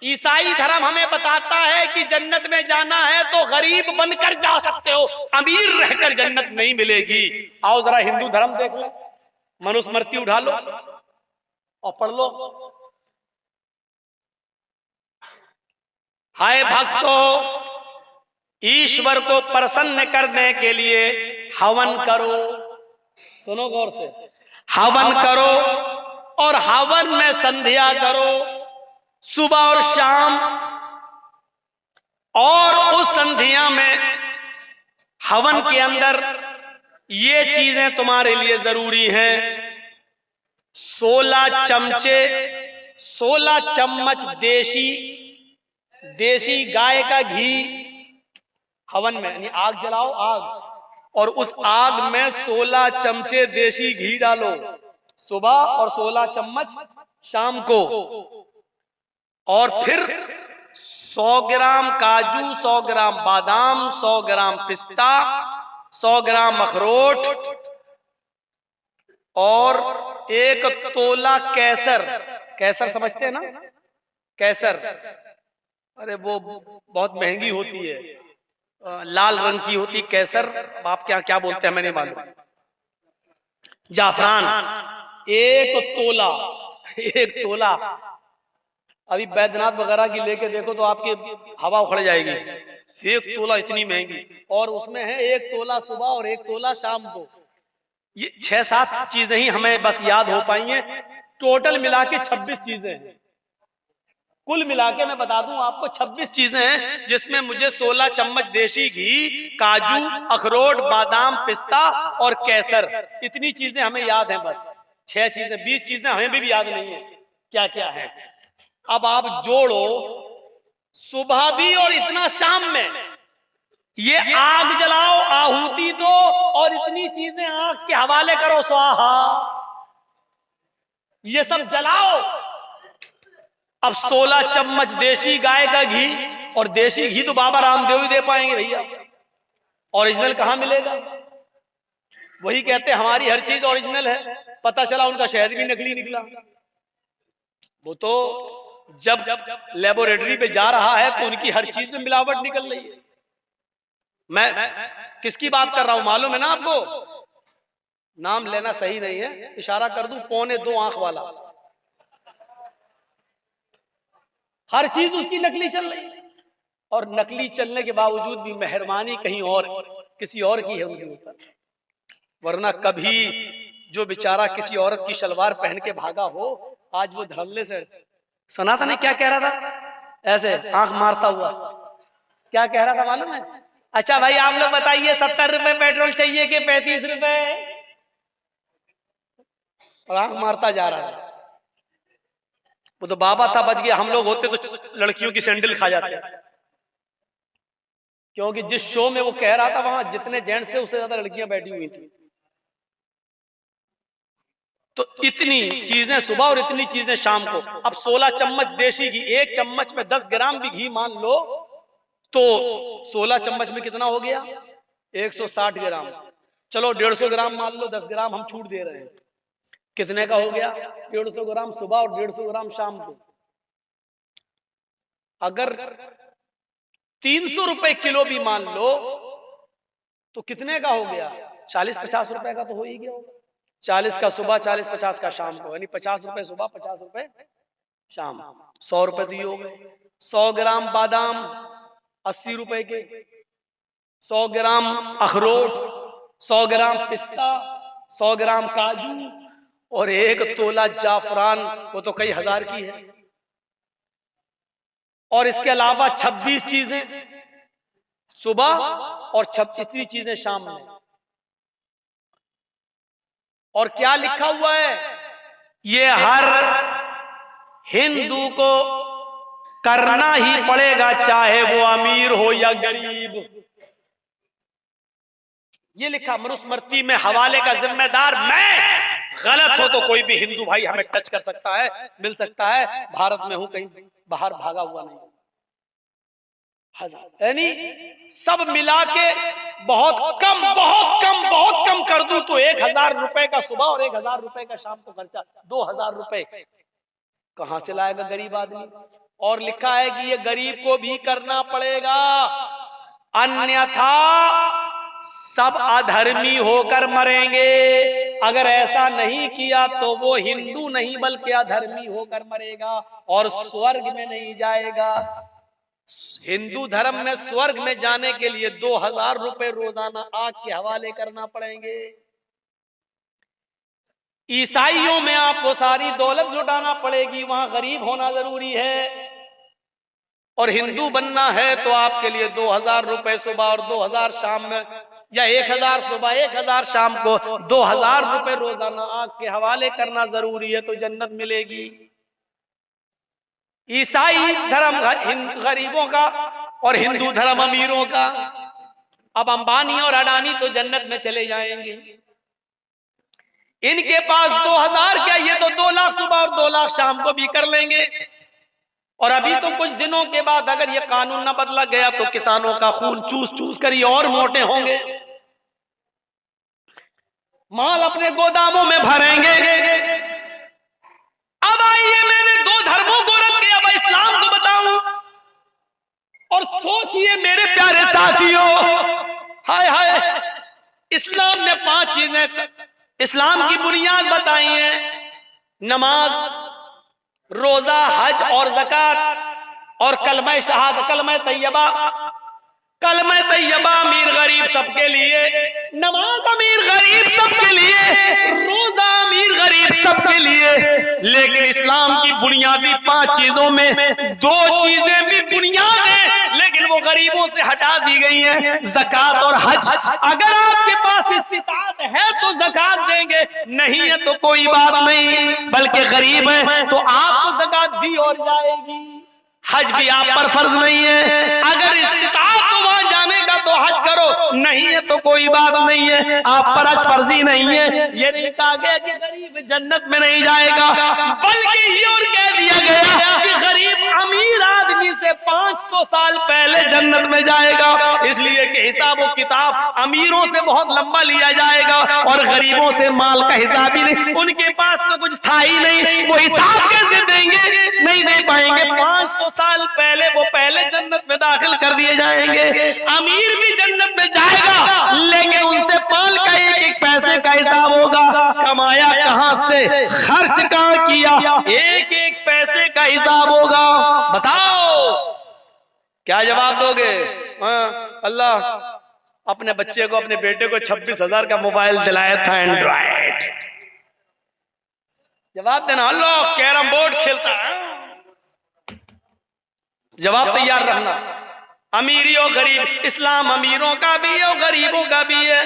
ईसाई धर्म हमें बताता है कि जन्नत में जाना है तो गरीब बनकर जा सकते हो, अमीर रहकर जन्नत नहीं मिलेगी। आओ जरा हिंदू धर्म देख लो, मनुस्मृति उठा लो और पढ़ लो। हाय भक्तों, ईश्वर को प्रसन्न करने के लिए हवन करो। सुनो गौर से, हवन करो और हवन में संध्या करो सुबह और शाम। और उस संध्या में हवन के अंदर ये चीजें तुम्हारे लिए जरूरी हैं। 16 चमचे, 16 चम्मच देसी गाय का घी हवन में, यानी आग जलाओ, आग, और उस आग में 16 चमचे देसी घी डालो सुबह और 16 चम्मच शाम को। और फिर 100 ग्राम काजू, 100 ग्राम बादाम, 100 ग्राम पिस्ता, 100 ग्राम अखरोट और 1 तोला केसर। केसर समझते हैं ना, केसर, अरे वो बहुत महंगी होती है, लाल रंग की होती केसर, आप क्या बोलते हैं मैंने मालूम। जाफरान 1 तोला, 1 तोला। अभी बैद्यनाथ वगैरह की लेके देखो तो आपकी हवा उखड़ जाएगी। 1 तोला इतनी महंगी, और उसमें है 1 तोला सुबह और 1 तोला शाम को। ये 6-7 चीजें ही हमें बस याद हो पाई हैं, टोटल मिला के 26 चीजें हैं। कुल मिला के मैं बता दूं आपको 26 चीजें हैं, जिसमें मुझे 16 चम्मच देसी घी, काजू, अखरोट, बादाम, पिस्ता और केसर, इतनी चीजें हमें याद हैं। बस 6 चीजें, 20 चीजें हमें भी याद नहीं है क्या क्या है। अब आप जोड़ो, सुबह भी और इतना शाम में, ये आग जलाओ, आहुति दो और इतनी चीजें आग के हवाले करो, स्वाहा, ये सब जलाओ। अब 16 चम्मच देसी गाय का घी, और देसी घी तो बाबा रामदेव ही दे पाएंगे भैया, ओरिजिनल कहां मिलेगा। वही कहते हैं हमारी हर चीज ओरिजिनल है, पता चला उनका शहद भी नकली निकला। वो तो जब लेबोरेटरी पे जा रहा है तो उनकी हर चीज में मिलावट निकल रही है। मैं किसकी बात कर रहा हूं मालूम है ना आपको, नाम लेना सही नहीं है, इशारा कर दूं, 2.25 आंख वाला, हर चीज उसकी नकली चल रही है। और नकली चलने के बावजूद भी मेहरबानी कहीं और, किसी और की है उनके ऊपर, वरना कभी जो बेचारा किसी औरत की शलवार पहन के भागा हो, आज वो धड़ल्ले से, सनातन ने क्या कह रहा था, ऐसे आंख मारता हुआ क्या कह रहा था मालूम है? अच्छा भाई आप लोग बताइए, 70 रुपए पेट्रोल चाहिए कि 35 रुपए? और आंख मारता जा रहा है। वो तो बाबा था, बच गया। हम लोग होते तो लड़कियों की सैंडल खा जाते, क्योंकि जिस शो में वो कह रहा था वहां जितने जेंट्स थे उससे ज्यादा लड़कियां बैठी हुई थी। तो इतनी चीजें सुबह और इतनी चीजें शाम को। अब 16 चम्मच देसी घी, 1 चम्मच में 10 ग्राम भी घी मान लो तो 16 चम्मच में कितना हो गया, 160 ग्राम। चलो 150 ग्राम मान लो, 10 ग्राम हम छूट दे रहे हैं, कितने का हो गया, 150 ग्राम सुबह और 150 ग्राम शाम को। अगर 300 रुपए किलो भी मान लो तो कितने का हो गया, 40-50 रुपए का तो हो ही गया होगा। 40 का सुबह, 40-50 का शाम को, यानी 50 रुपए सुबह, 50 रुपए शाम, 100 रुपए तो ये हो गए। 100 ग्राम बादाम 80 रुपए के, 100 ग्राम अखरोट, 100 ग्राम पिस्ता, 100 ग्राम काजू और 1 तोला जाफरान, वो तो कई हजार की है। और इसके अलावा 26 चीजें सुबह और 26 चीजें शाम में। और क्या लिखा हुआ है, ये हर हिंदू को करना ही पड़ेगा, चाहे वो अमीर हो या गरीब। ये लिखा मनुस्मृति में, हवाले का जिम्मेदार मैं। गलत हो तो कोई भी हिंदू भाई हमें टच कर सकता है, मिल सकता है। भारत में हूं, कहीं बाहर भागा हुआ नहीं। यानी सब मिला के बहुत कम कर दूं तो 1000 रुपए का सुबह और 1000 रुपए का शाम को खर्चा, 2000 रुपए कहां से लाएगा गरीब आदमी। और लिखा है कि ये गरीब को भी करना पड़ेगा, अन्यथा सब अधर्मी होकर मरेंगे। अगर ऐसा नहीं किया तो वो हिंदू नहीं बल्कि अधर्मी होकर मरेगा और स्वर्ग में नहीं जाएगा। हिंदू धर्म में स्वर्ग में जाने के लिए 2000 रुपए रोजाना आग के हवाले करना पड़ेंगे। ईसाइयों में आपको सारी दौलत जुटाना पड़ेगी, वहां गरीब होना जरूरी है। और हिंदू बनना है तो आपके लिए 2000 रुपए सुबह और 2000 शाम में, या 1000 सुबह 1000 शाम को 2000 रुपए रोजाना आग के हवाले करना जरूरी है, तो जन्नत मिलेगी। ईसाई धर्म गरीबों का और हिंदू धर्म अमीरों का। अब अंबानी और अडानी तो जन्नत में चले जाएंगे, इनके पास 2000 क्या, ये तो 2 लाख सुबह और 2 लाख शाम को भी कर लेंगे। और अभी तो कुछ दिनों के बाद अगर ये कानून न बदला गया तो किसानों का खून चूस चूस कर ये और मोटे होंगे, माल अपने गोदामों में भरेंगे। अब आइए, मैंने 2 धर्मों को रख के अब इस्लाम को बताऊं, और सोचिए मेरे प्यारे साथियों, हाय हाय, इस्लाम ने 5 चीजें इस्लाम की बुनियाद बताई है, नमाज, रोजा, हज और ज़कात और कलमा शहादत, कलमा तैयबा। कलमा तैयबा अमीर गरीब सबके लिए, नमाज अमीर गरीब सबके लिए, रोजा अमीर गरीब सबके लिए। लेकिन इस्लाम की बुनियादी 5 चीजों में 2 चीजें भी बुनियाद हैं, लेकिन वो गरीबों से हटा दी गई हैं, ज़कात और हज। अगर आपके पास इस्तिताअत है तो ज़कात देंगे, नहीं है तो कोई बात नहीं, बल्कि गरीब है तो आपको ज़कात दी और जाएगी। हज भी आप पर फर्ज नहीं है, अगर इस्तिताअत तो वहां जाने का तो हज करो, नहीं है तो कोई बात नहीं है, आप पर हज फर्जी नहीं है। ये नहीं कहा गया कि गरीब जन्नत में नहीं जाएगा, बल्कि ये और कह दिया गया कि गरीब अमीर आदमी से 500 साल पहले जन्नत में जाएगा, इसलिए कि हिसाब व किताब अमीरों से बहुत लंबा लिया जाएगा और गरीबों से माल का हिसाब ही नहीं, उनके पास तो कुछ था ही नहीं, वो हिसाब कैसे देंगे, नहीं दे पाएंगे। 500 साल पहले वो पहले जन्नत में दाखिल कर दिए जाएंगे। अमीर भी जन्नत में जाएगा, लेकिन उनसे माल का एक पैसे का हिसाब होगा, कमाया कहां से, खर्च कहां किया, एक पैसे का हिसाब होगा। बताओ क्या जवाब दोगे? अल्लाह अपने बच्चे को, अपने बेटे को 26,000 का मोबाइल दिलाया था, एंड्रॉइड। जवाब देना, अल्लाह कैरम बोर्ड खेलता है। जवाब तैयार रखना। अमीरी और गरीब, इस्लाम अमीरों का भी है और गरीबों का भी है।